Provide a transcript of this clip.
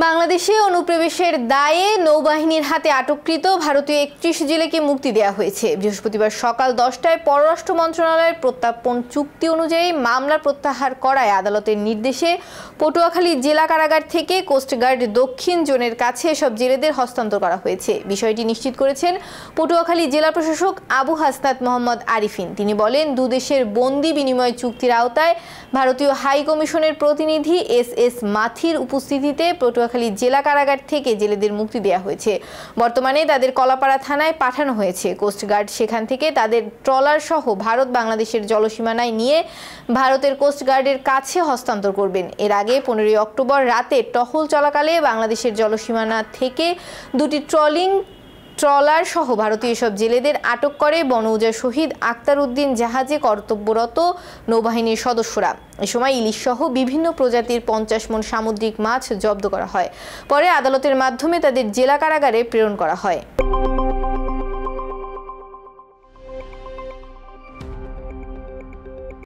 বাংলাদেশে অনুপ্রবেশের দায়ে নৌবাহিনীর হাতে আটককৃত ভারতীয় ৩১ জেলেকে মুক্তি দেওয়া হয়েছে। বৃহস্পতিবার সকাল ১০টায় পররাষ্ট্র মন্ত্রণালয়ের প্রত্যর্পণ চুক্তি অনুযায়ী মামলা প্রত্যাহার করায় আদালতের নির্দেশে পটুয়াখালী জেলা কারাগার থেকে কোস্টগার্ড দক্ষিণ জোনের কাছে সব জেলেদের হস্তান্তর করা হয়েছে। বিষয়টি নিশ্চিত করেছেন পটুয়াখালী জেলা প্রশাসক আবু হাসনাত মোহাম্মদ আরিফিন। তিনি বলেন, দুদেশের বন্দি বিনিময় চুক্তির আওতায় ভারতীয় হাই কমিশনের প্রতিনিধি এস মাথির উপস্থিতিতে পটুয়াখালী জেলা কারাগার থেকে জেলেদের মুক্তি দেওয়া হয়েছে। বর্তমানে তাদের কলাপাড়া থানায় পাঠানো হয়েছে। কোস্টগার্ড সেখান থেকে তাদের ট্রলার সহ ভারত বাংলাদেশের জলসীমানায় নিয়ে ভারতের কোস্টগার্ডের কাছে হস্তান্তর করবেন। এর আগে 15 অক্টোবর রাতে টহল চলাকালে বাংলাদেশের জলসীমানা থেকে দুটি ট্রলার সহ ভারতীয় সব জেলেদের আটক করে বনউজা শহীদ আক্তার উদ্দিন জাহাজে কর্তব্যরত নৌবাহিনীর সদস্যরা। এ সময় ইলিশ সহ বিভিন্ন প্রজাতির 50 মণ সামুদ্রিক মাছ জব্দ করা হয়। পরে আদালতের মাধ্যমে তাদের জেলা কারাগারে প্রেরণ করা হয়।